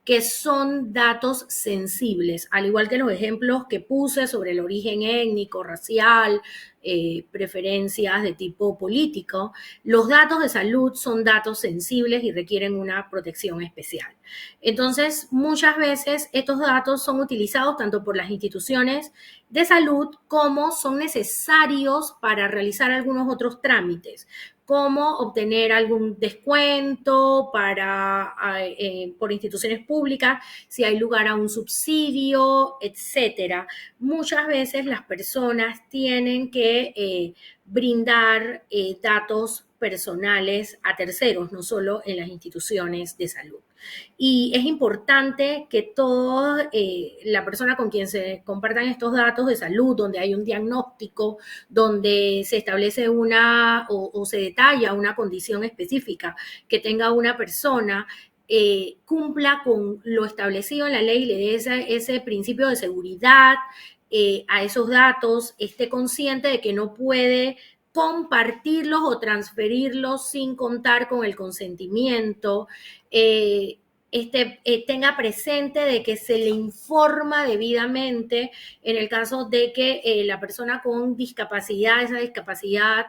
que son datos sensibles, al igual que los ejemplos que puse sobre el origen étnico, racial, preferencias de tipo político, los datos de salud son datos sensibles y requieren una protección especial. Entonces, muchas veces estos datos son utilizados tanto por las instituciones de salud como son necesarios para realizar algunos otros trámites, como obtener algún descuento por instituciones públicas, si hay lugar a un subsidio, etcétera. Muchas veces las personas tienen que brindar datos personales a terceros, no solo en las instituciones de salud. Y es importante que la persona con quien se compartan estos datos de salud, donde hay un diagnóstico, donde se establece o se detalla una condición específica que tenga una persona, cumpla con lo establecido en la ley, le dé ese principio de seguridad a esos datos, esté consciente de que no puede compartirlos o transferirlos sin contar con el consentimiento, tenga presente de que se le informa debidamente en el caso de que la persona con discapacidad, esa discapacidad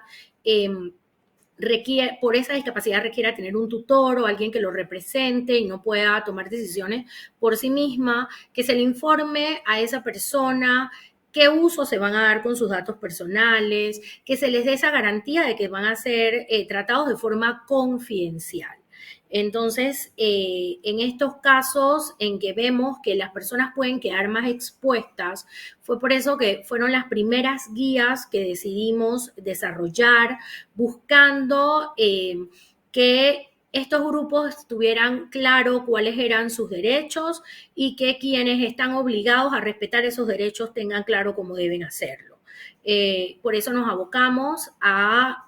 por esa discapacidad requiera tener un tutor o alguien que lo represente y no pueda tomar decisiones por sí misma, que se le informe a esa persona qué uso se van a dar con sus datos personales, que se les dé esa garantía de que van a ser tratados de forma confidencial. Entonces, en estos casos en que vemos que las personas pueden quedar más expuestas, fue por eso que fueron las primeras guías que decidimos desarrollar, buscando que estos grupos tuvieran claro cuáles eran sus derechos y que quienes están obligados a respetar esos derechos tengan claro cómo deben hacerlo. Por eso nos abocamos a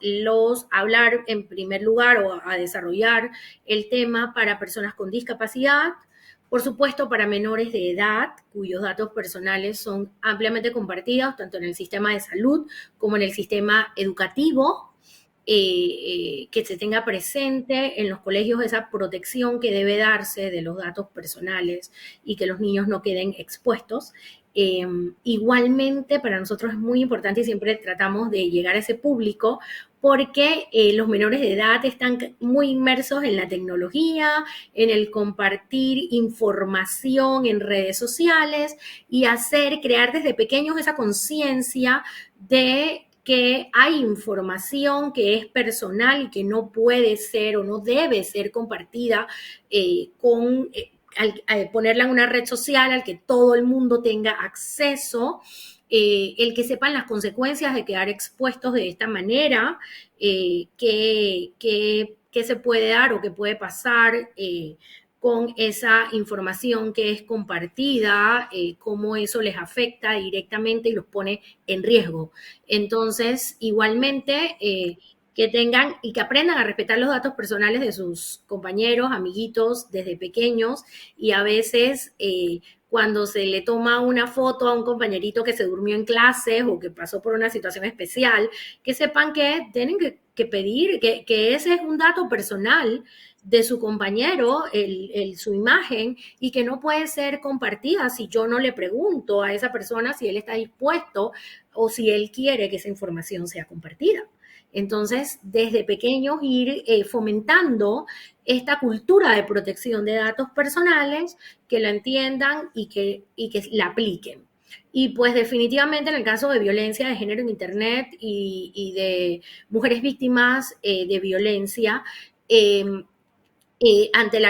hablar en primer lugar o a desarrollar el tema para personas con discapacidad, por supuesto para menores de edad cuyos datos personales son ampliamente compartidos tanto en el sistema de salud como en el sistema educativo, que se tenga presente en los colegios esa protección que debe darse de los datos personales y que los niños no queden expuestos. Igualmente, para nosotros es muy importante y siempre tratamos de llegar a ese público porque los menores de edad están muy inmersos en la tecnología, en el compartir información en redes sociales y crear desde pequeños esa conciencia de que hay información que es personal y que no puede ser o no debe ser compartida al ponerla en una red social al que todo el mundo tenga acceso, el que sepan las consecuencias de quedar expuestos de esta manera, qué se puede dar o qué puede pasar con esa información que es compartida, cómo eso les afecta directamente y los pone en riesgo. Entonces, igualmente, que tengan y que aprendan a respetar los datos personales de sus compañeros, amiguitos, desde pequeños, y a veces cuando se le toma una foto a un compañerito que se durmió en clases o que pasó por una situación especial, que sepan que tienen que pedir, que ese es un dato personal de su compañero, su imagen, y que no puede ser compartida si yo no le pregunto a esa persona si él está dispuesto o si él quiere que esa información sea compartida. Entonces, desde pequeños ir fomentando esta cultura de protección de datos personales, que la entiendan y que la apliquen. Y pues definitivamente en el caso de violencia de género en Internet y de mujeres víctimas de violencia, ante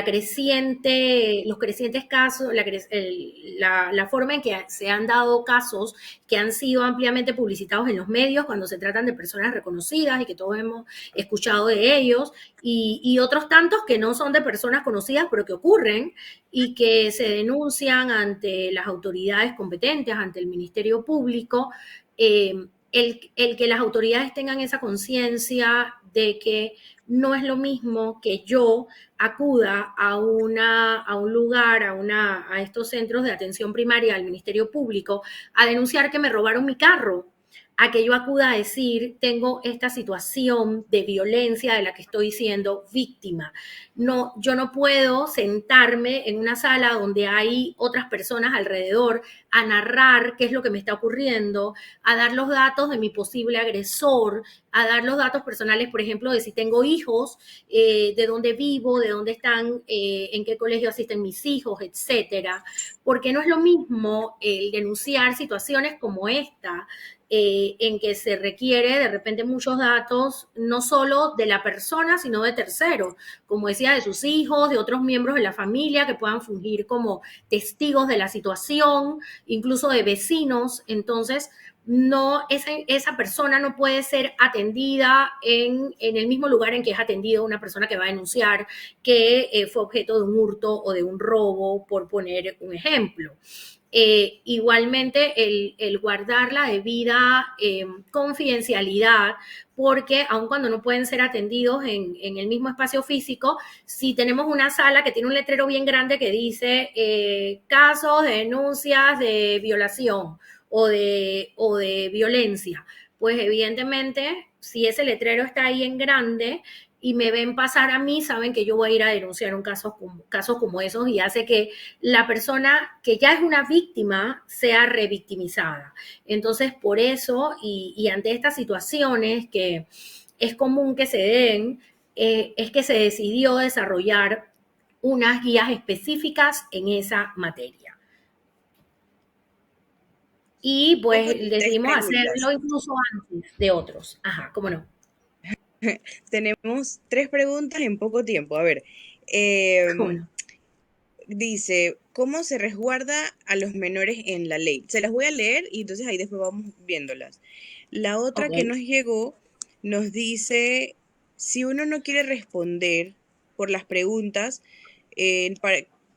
los crecientes casos, la forma en que se han dado casos que han sido ampliamente publicitados en los medios cuando se tratan de personas reconocidas y que todos hemos escuchado de ellos, y otros tantos que no son de personas conocidas pero que ocurren y que se denuncian ante las autoridades competentes, ante el Ministerio Público, el que las autoridades tengan esa conciencia de que no es lo mismo que yo acuda a un lugar, a estos centros de atención primaria del Ministerio Público a denunciar que me robaron mi carro, a que yo acuda a decir, tengo esta situación de violencia de la que estoy siendo víctima. No, yo no puedo sentarme en una sala donde hay otras personas alrededor a narrar qué es lo que me está ocurriendo, a dar los datos de mi posible agresor, a dar los datos personales, por ejemplo, de si tengo hijos, de dónde vivo, de dónde están, en qué colegio asisten mis hijos, etcétera. Porque no es lo mismo el denunciar situaciones como esta, en que se requiere de repente muchos datos, no solo de la persona, sino de terceros, como decía, de sus hijos, de otros miembros de la familia que puedan fungir como testigos de la situación, incluso de vecinos. Entonces, no, esa persona no puede ser atendida en el mismo lugar en que es atendido una persona que va a denunciar que fue objeto de un hurto o de un robo, por poner un ejemplo. Igualmente el guardar la debida confidencialidad, porque aun cuando no pueden ser atendidos en el mismo espacio físico, si tenemos una sala que tiene un letrero bien grande que dice casos de denuncias de violación o de violencia, pues evidentemente si ese letrero está ahí en grande y me ven pasar a mí, saben que yo voy a ir a denunciar un caso como esos, y hace que la persona que ya es una víctima sea revictimizada. Entonces, por eso, y ante estas situaciones que es común que se den, es que se decidió desarrollar unas guías específicas en esa materia. Y pues decidimos hacerlo incluso antes de otros. Ajá, ¿cómo no? Tenemos 3 preguntas en poco tiempo. A ver, ¿Cómo no? dice, ¿cómo se resguarda a los menores en la ley? Se las voy a leer y entonces ahí después vamos viéndolas. La otra que nos llegó nos dice, si uno no quiere responder por las preguntas,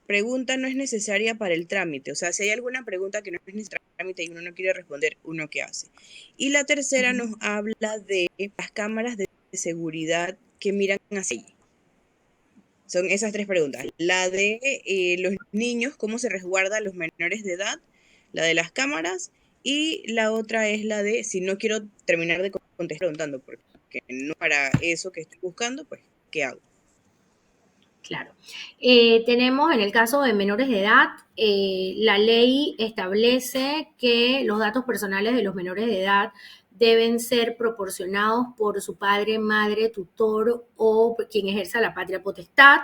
pregunta no es necesaria para el trámite. O sea, si hay alguna pregunta que no es necesaria para el trámite y uno no quiere responder, ¿uno qué hace? Y la tercera nos habla de las cámaras de seguridad que miran hacia allí. Son esas 3 preguntas. La de los niños, cómo se resguarda a los menores de edad, la de las cámaras, y la otra es la de, si no quiero terminar de contestar preguntando, porque no para eso que estoy buscando, pues, ¿qué hago? Claro. Tenemos en el caso de menores de edad, la ley establece que los datos personales de los menores de edad deben ser proporcionados por su padre, madre, tutor o quien ejerza la patria potestad,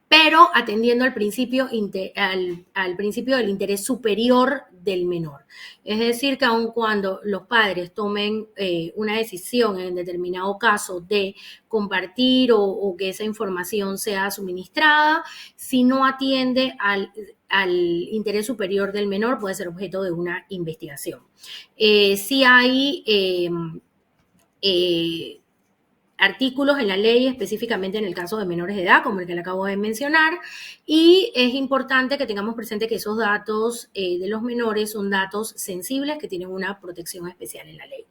pero atendiendo al principio, al principio del interés superior del menor. Es decir, que aun cuando los padres tomen una decisión en determinado caso de compartir o que esa información sea suministrada, si no atiende al interés superior del menor, puede ser objeto de una investigación. Sí hay artículos en la ley, específicamente en el caso de menores de edad, como el que le acabo de mencionar, y es importante que tengamos presente que esos datos de los menores son datos sensibles que tienen una protección especial en la ley.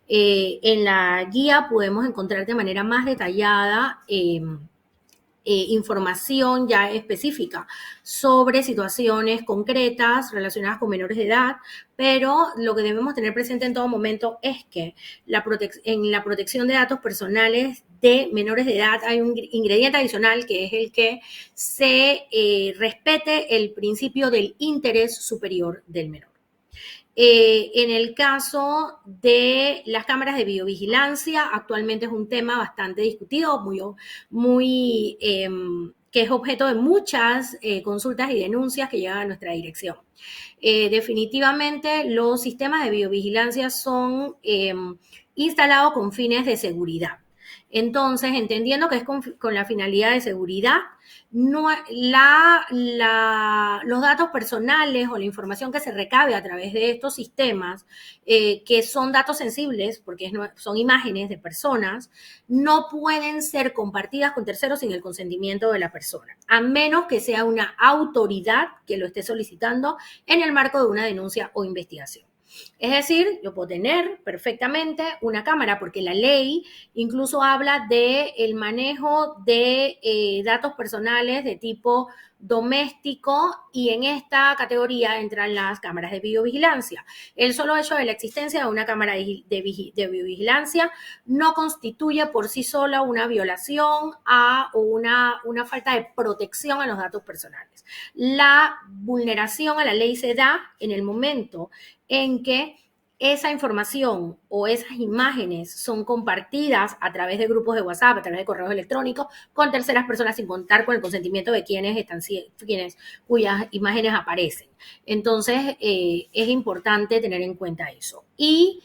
En la guía podemos encontrar de manera más detallada información ya específica sobre situaciones concretas relacionadas con menores de edad, pero lo que debemos tener presente en todo momento es que en la protección de datos personales de menores de edad hay un ingrediente adicional, que es el que se respete el principio del interés superior del menor. En el caso de las cámaras de videovigilancia, actualmente es un tema bastante discutido, que es objeto de muchas consultas y denuncias que llegan a nuestra dirección. Definitivamente los sistemas de videovigilancia son instalados con fines de seguridad. Entonces, entendiendo que es con la finalidad de seguridad, no, los datos personales o la información que se recabe a través de estos sistemas, que son datos sensibles, porque son imágenes de personas, no pueden ser compartidas con terceros sin el consentimiento de la persona, a menos que sea una autoridad que lo esté solicitando en el marco de una denuncia o investigación. Es decir, yo puedo tener perfectamente una cámara, porque la ley incluso habla del manejo de datos personales de tipo doméstico, y en esta categoría entran las cámaras de videovigilancia. El solo hecho de la existencia de una cámara de videovigilancia no constituye por sí sola una violación o una falta de protección a los datos personales. La vulneración a la ley se da en el momento en que esa información o esas imágenes son compartidas a través de grupos de WhatsApp, a través de correos electrónicos, con terceras personas sin contar con el consentimiento de cuyas imágenes aparecen. Entonces, es importante tener en cuenta eso. Y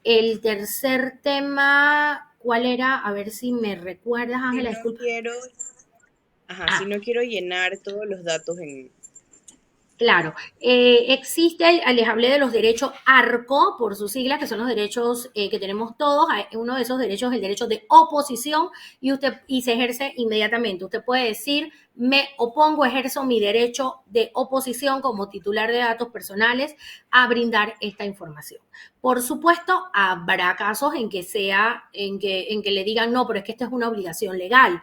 el tercer tema, ¿cuál era? A ver si me recuerdas, Ángela, disculpa. Si no quiero llenar todos los datos en... Claro, existe, les hablé de los derechos ARCO, por sus siglas, que son los derechos que tenemos todos. Uno de esos derechos es el derecho de oposición, y se ejerce inmediatamente. Usted puede decir, me opongo, ejerzo mi derecho de oposición como titular de datos personales a brindar esta información. Por supuesto, habrá casos en que le digan, no, pero es que esta es una obligación legal.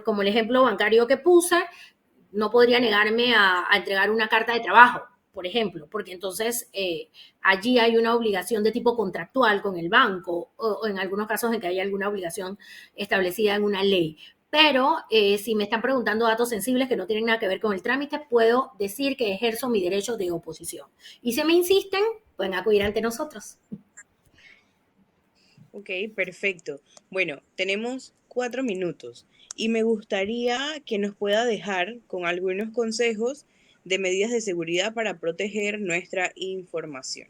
Como el ejemplo bancario que puse, no podría negarme a entregar una carta de trabajo, por ejemplo, porque entonces allí hay una obligación de tipo contractual con el banco, o en algunos casos en que hay alguna obligación establecida en una ley. Pero si me están preguntando datos sensibles que no tienen nada que ver con el trámite, puedo decir que ejerzo mi derecho de oposición. Y si me insisten, pueden acudir ante nosotros. Ok, perfecto. Bueno, tenemos 4 minutos y me gustaría que nos pueda dejar con algunos consejos de medidas de seguridad para proteger nuestra información.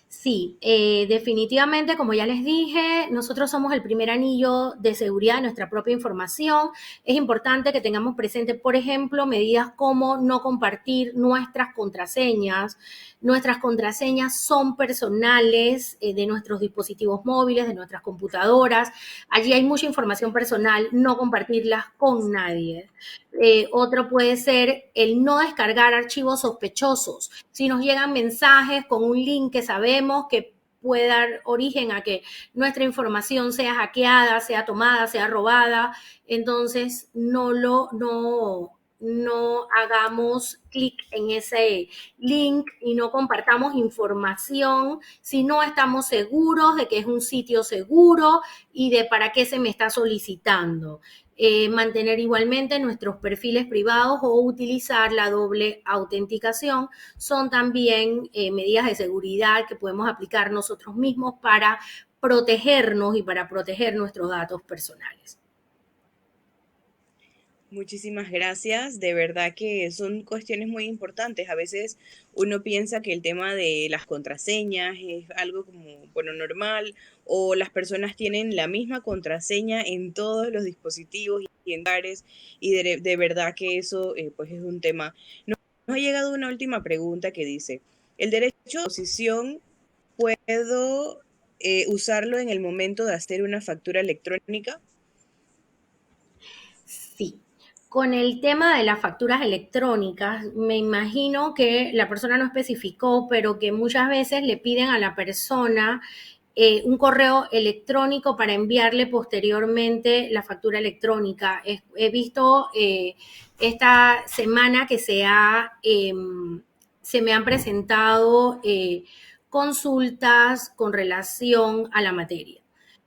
Sí, definitivamente, como ya les dije, nosotros somos el primer anillo de seguridad de nuestra propia información. Es importante que tengamos presente, por ejemplo, medidas como no compartir nuestras contraseñas. Nuestras contraseñas son personales, de nuestros dispositivos móviles, de nuestras computadoras. Allí hay mucha información personal, no compartirlas con nadie. Otro puede ser el no descargar archivos sospechosos. Si nos llegan mensajes con un link que sabemos que puede dar origen a que nuestra información sea hackeada, sea tomada, sea robada, entonces no hagamos clic en ese link y no compartamos información si no estamos seguros de que es un sitio seguro y de para qué se me está solicitando. Mantener igualmente nuestros perfiles privados o utilizar la doble autenticación son también medidas de seguridad que podemos aplicar nosotros mismos para protegernos y para proteger nuestros datos personales. Muchísimas gracias, de verdad que son cuestiones muy importantes. A veces uno piensa que el tema de las contraseñas es algo como, bueno, normal, o las personas tienen la misma contraseña en todos los dispositivos y en lugares, y de verdad que eso pues es un tema. Nos ha llegado una última pregunta que dice, ¿el derecho de oposición puedo usarlo en el momento de hacer una factura electrónica? Sí. Con el tema de las facturas electrónicas, me imagino que la persona no especificó, pero que muchas veces le piden a la persona un correo electrónico para enviarle posteriormente la factura electrónica. He visto esta semana que se me han presentado consultas con relación a la materia.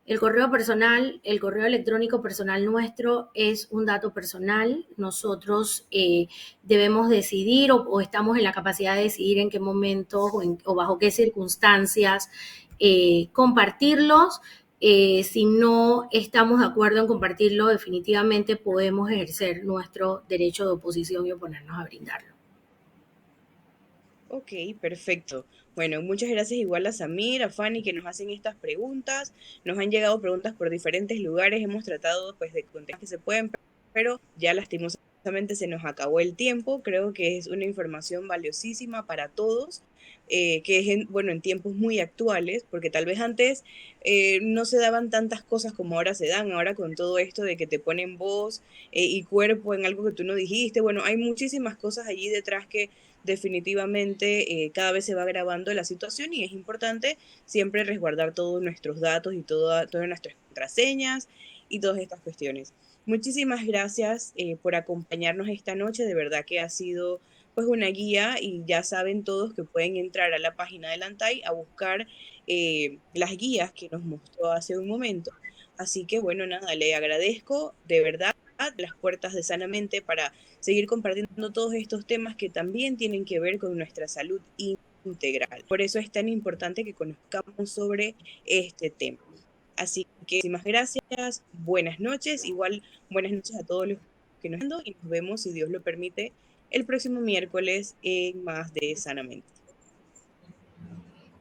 El correo electrónico personal nuestro es un dato personal. Nosotros debemos decidir o estamos en la capacidad de decidir en qué momentos o bajo qué circunstancias compartirlos. Si no estamos de acuerdo en compartirlo, definitivamente podemos ejercer nuestro derecho de oposición y oponernos a brindarlo. Ok, perfecto. Bueno, muchas gracias igual a Samir, a Fanny que nos hacen estas preguntas. Nos han llegado preguntas por diferentes lugares. Hemos tratado pues de contestar que se pueden, pero ya lastimosamente se nos acabó el tiempo. Creo que es una información valiosísima para todos, que es en tiempos muy actuales, porque tal vez antes no se daban tantas cosas como ahora se dan. Ahora con todo esto de que te ponen voz y cuerpo en algo que tú no dijiste, bueno, hay muchísimas cosas allí detrás que definitivamente cada vez se va agravando la situación y es importante siempre resguardar todos nuestros datos y todas nuestras contraseñas y todas estas cuestiones. Muchísimas gracias por acompañarnos esta noche, de verdad que ha sido pues una guía y ya saben todos que pueden entrar a la página del ANTAI a buscar las guías que nos mostró hace un momento. Así que bueno, nada, le agradezco de verdad las puertas de Sanamente para seguir compartiendo todos estos temas que también tienen que ver con nuestra salud integral. Por eso es tan importante que conozcamos sobre este tema. Así que muchísimas gracias, buenas noches, igual buenas noches a todos los que nos están viendo y nos vemos, si Dios lo permite, el próximo miércoles en más de Sanamente.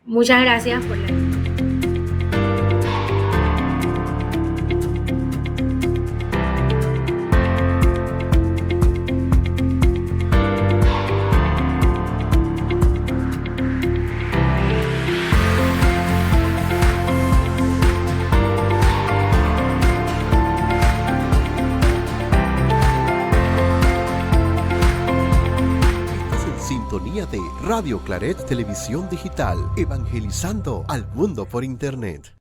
Muchas gracias por la... De Radio Claret Televisión Digital, evangelizando al mundo por Internet.